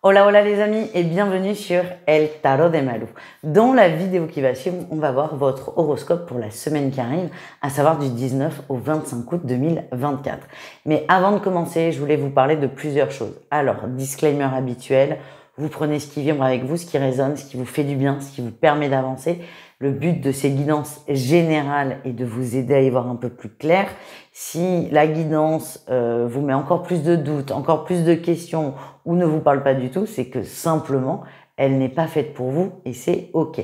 Hola hola les amis et bienvenue sur El Tarot de Malou. Dans la vidéo qui va suivre, on va voir votre horoscope pour la semaine qui arrive, à savoir du 19 au 25 août 2024. Mais avant de commencer, je voulais vous parler de plusieurs choses. Alors, disclaimer habituel, vous prenez ce qui vibre avec vous, ce qui résonne, ce qui vous fait du bien, ce qui vous permet d'avancer. Le but de ces guidances générales est de vous aider à y voir un peu plus clair. Si la guidance vous met encore plus de doutes, encore plus de questions ou ne vous parle pas du tout, c'est que simplement, elle n'est pas faite pour vous et c'est OK.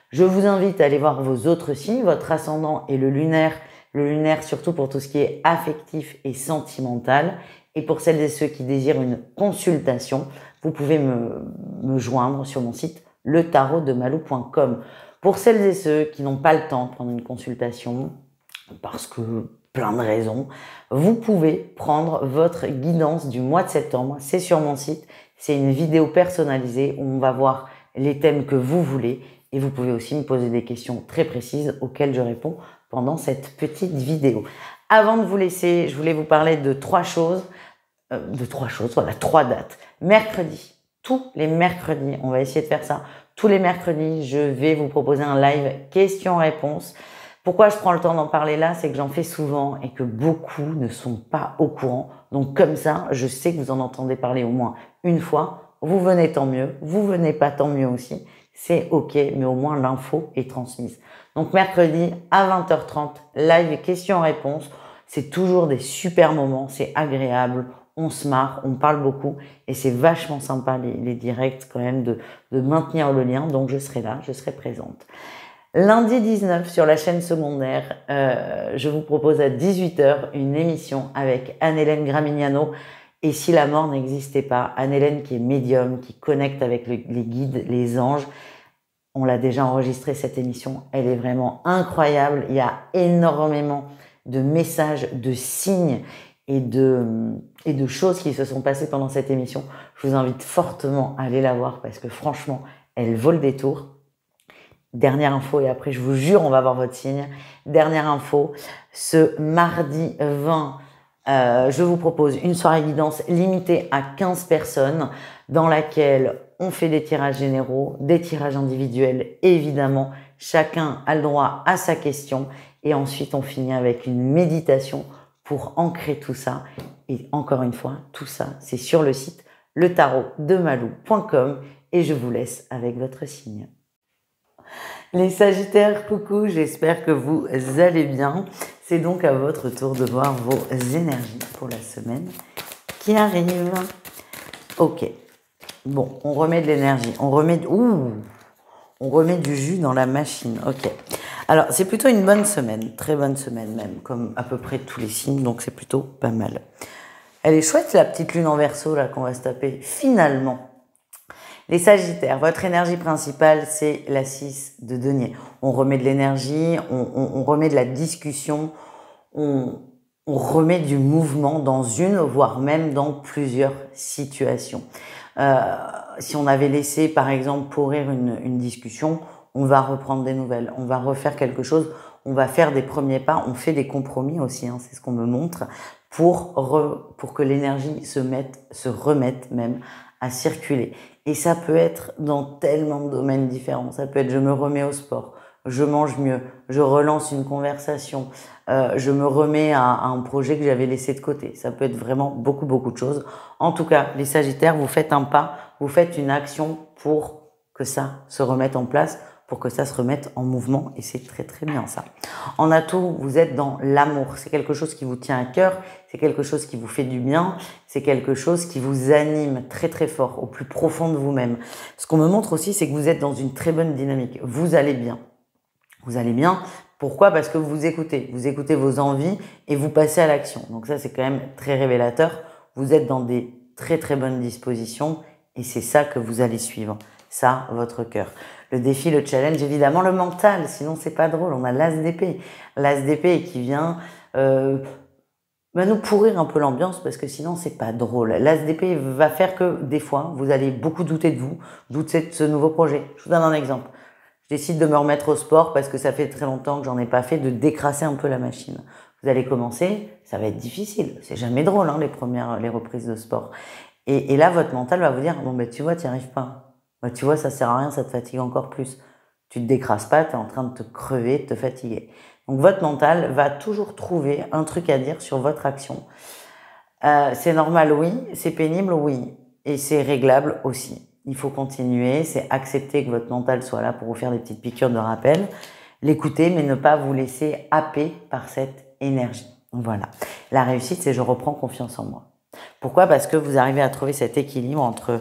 Je vous invite à aller voir vos autres signes, votre ascendant et le lunaire. Le lunaire surtout pour tout ce qui est affectif et sentimental. Et pour celles et ceux qui désirent une consultation, vous pouvez me joindre sur mon site letarotdemalou.com. Pour celles et ceux qui n'ont pas le temps de prendre une consultation, parce que plein de raisons, vous pouvez prendre votre guidance du mois de septembre. C'est sur mon site. C'est une vidéo personnalisée où on va voir les thèmes que vous voulez et vous pouvez aussi me poser des questions très précises auxquelles je réponds pendant cette petite vidéo. Avant de vous laisser, je voulais vous parler de trois choses, voilà, 3 dates. Mercredi, tous les mercredis, on va essayer de faire ça. Tous les mercredis, je vais vous proposer un live questions-réponses. Pourquoi je prends le temps d'en parler là, c'est que j'en fais souvent et que beaucoup ne sont pas au courant. Donc comme ça, je sais que vous en entendez parler au moins une fois. Vous venez tant mieux, vous venez pas tant mieux aussi. C'est OK, mais au moins l'info est transmise. Donc mercredi à 20h30, live questions-réponses. C'est toujours des super moments, c'est agréable. On se marre, on parle beaucoup et c'est vachement sympa les directs quand même de maintenir le lien. Donc je serai là, je serai présente. Lundi 19 sur la chaîne secondaire, je vous propose à 18h une émission avec Anne-Hélène Gramignano. Et si la mort n'existait pas, Anne-Hélène qui est médium, qui connecte avec les guides, les anges. On l'a déjà enregistré cette émission, elle est vraiment incroyable. Il y a énormément de messages, de signes et de choses qui se sont passées pendant cette émission. Je vous invite fortement à aller la voir parce que franchement, elle vaut le détour. Dernière info, et après je vous jure, on va voir votre signe. Dernière info, ce mardi 20, je vous propose une soirée guidance limitée à 15 personnes dans laquelle on fait des tirages généraux, des tirages individuels. Évidemment, chacun a le droit à sa question. Et ensuite, on finit avec une méditation pour ancrer tout ça. Et encore une fois, tout ça, c'est sur le site letarotdemalou.com et je vous laisse avec votre signe. Les Sagittaires, coucou, j'espère que vous allez bien. C'est donc à votre tour de voir vos énergies pour la semaine qui arrive. Ok, bon, on remet de l'énergie, on remet du jus dans la machine, ok. Alors, c'est plutôt une bonne semaine, très bonne semaine même, comme à peu près tous les signes, donc c'est plutôt pas mal. Elle est chouette la petite lune en Verseau là qu'on va se taper, finalement. Les Sagittaires, votre énergie principale, c'est la 6 de denier. On remet de l'énergie, on remet de la discussion, on remet du mouvement dans une, voire même dans plusieurs situations. Si on avait laissé, par exemple, pourrir une discussion, on va reprendre des nouvelles, on va refaire quelque chose, on va faire des premiers pas, on fait des compromis aussi, hein, c'est ce qu'on me montre, pour que l'énergie se remette même à circuler. Et ça peut être dans tellement de domaines différents. Ça peut être je me remets au sport, je mange mieux, je relance une conversation, je me remets à un projet que j'avais laissé de côté. Ça peut être vraiment beaucoup de choses. En tout cas, les Sagittaires, vous faites un pas, vous faites une action pour que ça se remette en place, pour que ça se remette en mouvement et c'est très bien ça. En atout, vous êtes dans l'amour. C'est quelque chose qui vous tient à cœur, c'est quelque chose qui vous fait du bien, c'est quelque chose qui vous anime très fort, au plus profond de vous-même. Ce qu'on me montre aussi, c'est que vous êtes dans une très bonne dynamique. Vous allez bien. Vous allez bien. Pourquoi? Parce que vous écoutez vos envies et vous passez à l'action. Donc ça, c'est quand même très révélateur. Vous êtes dans des très bonnes dispositions et c'est ça que vous allez suivre. Ça, votre cœur. Le défi, le challenge, évidemment, le mental. Sinon, c'est pas drôle. On a l'as d'épée. L'as d'épée qui vient nous pourrir un peu l'ambiance parce que sinon, c'est pas drôle. L'as d'épée va faire que, des fois, vous allez beaucoup douter de vous, douter de ce nouveau projet. Je vous donne un exemple. Je décide de me remettre au sport parce que ça fait très longtemps que j'en ai pas fait, de décrasser un peu la machine. Vous allez commencer, ça va être difficile. C'est jamais drôle, hein, les reprises de sport. Et là, votre mental va vous dire, bon, ben, tu vois, tu n'y arrives pas. Ben, tu vois, ça sert à rien, ça te fatigue encore plus. Tu te décrases pas, tu es en train de te crever, de te fatiguer. Donc, votre mental va toujours trouver un truc à dire sur votre action. C'est normal, oui. C'est pénible, oui. Et c'est réglable aussi. Il faut continuer, c'est accepter que votre mental soit là pour vous faire des petites piqûres de rappel. L'écouter, mais ne pas vous laisser happer par cette énergie. Voilà. La réussite, c'est je reprends confiance en moi. Pourquoi? Parce que vous arrivez à trouver cet équilibre entre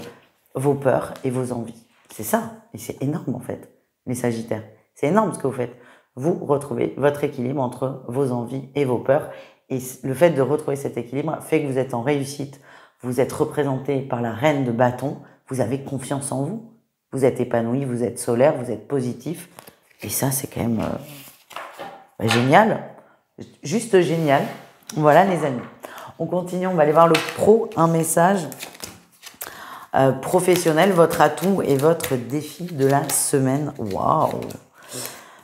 vos peurs et vos envies. C'est ça. Et c'est énorme, en fait, les Sagittaires. C'est énorme ce que vous faites. Vous retrouvez votre équilibre entre vos envies et vos peurs. Et le fait de retrouver cet équilibre fait que vous êtes en réussite. Vous êtes représenté par la reine de bâton. Vous avez confiance en vous. Vous êtes épanoui, vous êtes solaire, vous êtes positif. Et ça, c'est quand même génial. Juste génial. Voilà, les amis. On continue, on va aller voir le pro, un message professionnel, votre atout et votre défi de la semaine. Waouh!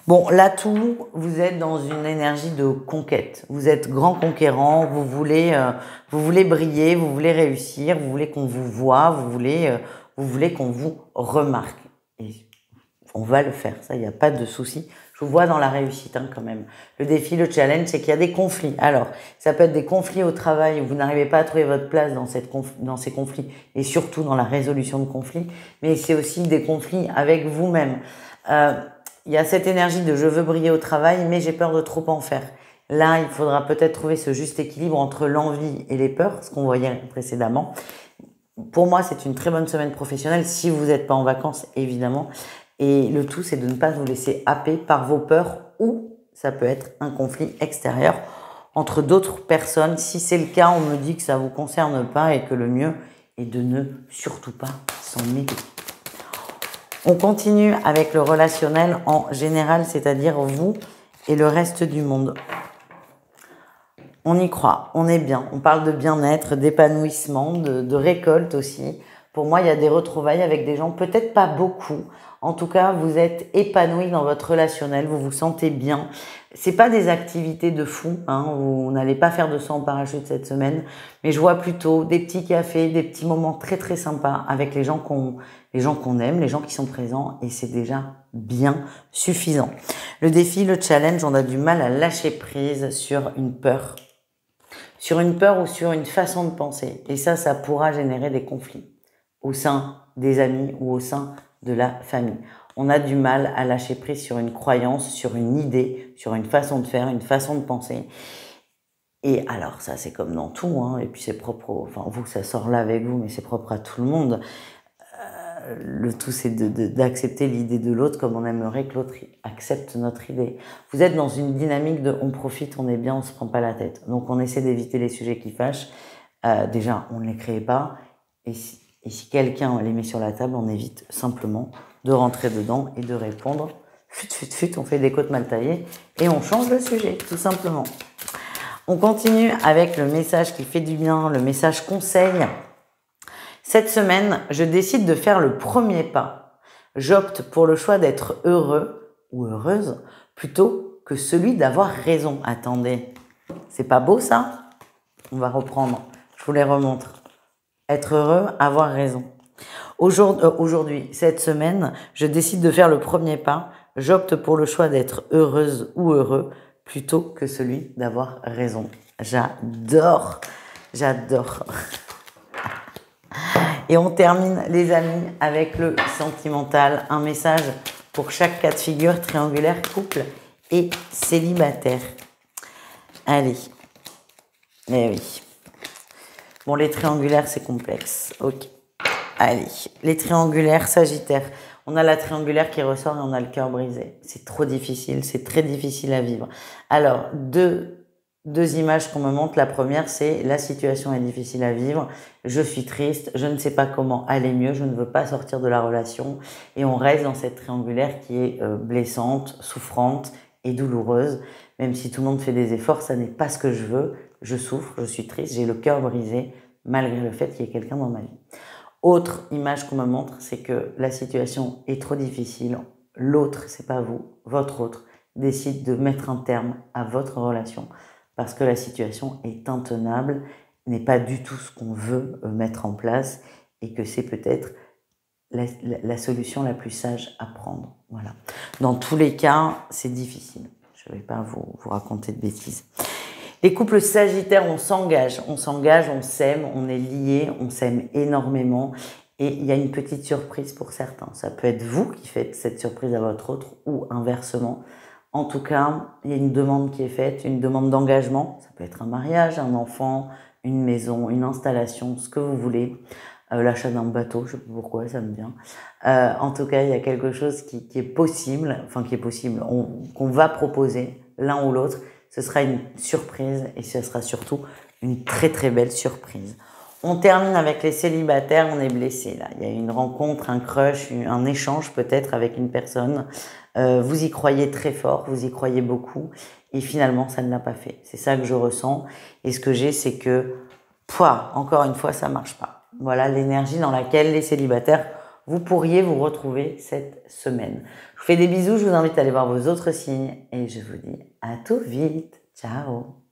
Bon, l'atout, vous êtes dans une énergie de conquête. Vous êtes grand conquérant, vous voulez briller, vous voulez réussir, vous voulez qu'on vous voie, vous voulez qu'on vous remarque. Et on va le faire, ça, il n'y a pas de souci. Je vous vois dans la réussite quand même. Le défi, le challenge, c'est qu'il y a des conflits. Alors, ça peut être des conflits au travail où vous n'arrivez pas à trouver votre place dans ces conflits et surtout dans la résolution de conflits, mais c'est aussi des conflits avec vous-même. Il y a cette énergie de je veux briller au travail, mais j'ai peur de trop en faire. Là, il faudra peut-être trouver ce juste équilibre entre l'envie et les peurs, ce qu'on voyait précédemment. Pour moi, c'est une très bonne semaine professionnelle si vous n'êtes pas en vacances, évidemment. Et le tout, c'est de ne pas vous laisser happer par vos peurs ou ça peut être un conflit extérieur entre d'autres personnes. Si c'est le cas, on me dit que ça vous concerne pas et que le mieux est de ne surtout pas s'en mêler. On continue avec le relationnel en général, c'est-à-dire vous et le reste du monde. On y croit, on est bien. On parle de bien-être, d'épanouissement, de récolte aussi. Pour moi, il y a des retrouvailles avec des gens, peut-être pas beaucoup. En tout cas, vous êtes épanoui dans votre relationnel, vous vous sentez bien. C'est pas des activités de fou, vous n'allez pas faire de saut en parachute cette semaine, mais je vois plutôt des petits cafés, des petits moments très très sympas avec les gens qu'on aime, les gens qui sont présents, et c'est déjà bien suffisant. Le défi, le challenge, on a du mal à lâcher prise sur une peur ou sur une façon de penser. Et ça pourra générer des conflits au sein des amis ou au sein de la famille. On a du mal à lâcher prise sur une croyance, sur une idée, sur une façon de faire, une façon de penser. Et alors ça, c'est comme dans tout, et puis c'est propre, vous, ça sort là avec vous, mais c'est propre à tout le monde. Le tout, c'est d'accepter l'idée de l'autre comme on aimerait que l'autre accepte notre idée. Vous êtes dans une dynamique de on profite, on est bien, on se prend pas la tête. Donc on essaie d'éviter les sujets qui fâchent. Déjà, on ne les crée pas. Et si quelqu'un les met sur la table, on évite simplement de rentrer dedans et de répondre. On fait des côtes mal taillées et on change le sujet, tout simplement. On continue avec le message qui fait du bien, le message conseil. Cette semaine, je décide de faire le premier pas. J'opte pour le choix d'être heureux ou heureuse plutôt que celui d'avoir raison. Attendez, c'est pas beau ça? On va reprendre, je vous les remontre. Être heureux, avoir raison. Aujourd'hui, cette semaine, je décide de faire le premier pas. J'opte pour le choix d'être heureuse ou heureux plutôt que celui d'avoir raison. J'adore. Et on termine, les amis, avec le sentimental. Un message pour chaque cas de figure, triangulaire, couple et célibataire. Allez. Eh oui. Bon, les triangulaires, c'est complexe. Ok. Allez. Les triangulaires, Sagittaire. On a la triangulaire qui ressort et on a le cœur brisé. C'est trop difficile. C'est très difficile à vivre. Alors, deux images qu'on me montre. La première, c'est la situation est difficile à vivre. Je suis triste. Je ne sais pas comment aller mieux. Je ne veux pas sortir de la relation. Et on reste dans cette triangulaire qui est blessante, souffrante et douloureuse. Même si tout le monde fait des efforts, ça n'est pas ce que je veux. Je souffre, je suis triste, j'ai le cœur brisé, malgré le fait qu'il y ait quelqu'un dans ma vie. Autre image qu'on me montre, c'est que la situation est trop difficile. L'autre, c'est pas vous, votre autre, décide de mettre un terme à votre relation parce que la situation est intenable n'est pas du tout ce qu'on veut mettre en place et que c'est peut-être la solution la plus sage à prendre. Voilà. Dans tous les cas, c'est difficile. Je ne vais pas vous raconter de bêtises. Les couples sagittaires, on s'engage, on s'aime, on est liés, on s'aime énormément. Et il y a une petite surprise pour certains. Ça peut être vous qui faites cette surprise à votre autre ou inversement. En tout cas, il y a une demande qui est faite, une demande d'engagement. Ça peut être un mariage, un enfant, une maison, une installation, ce que vous voulez. L'achat d'un bateau, je sais pas pourquoi, ça me vient. En tout cas, il y a quelque chose qui est possible, qu'on va proposer l'un ou l'autre. Ce sera une surprise et ce sera surtout une très très belle surprise. On termine avec les célibataires, on est blessé là. Il y a une rencontre, un crush, un échange peut-être avec une personne. Vous y croyez très fort, vous y croyez beaucoup et finalement ça ne l'a pas fait. C'est ça que je ressens et ce que j'ai c'est que, encore une fois, ça marche pas. Voilà l'énergie dans laquelle les célibataires, vous pourriez vous retrouver cette semaine. Je vous fais des bisous, je vous invite à aller voir vos autres signes et je vous dis à tout vite. Ciao!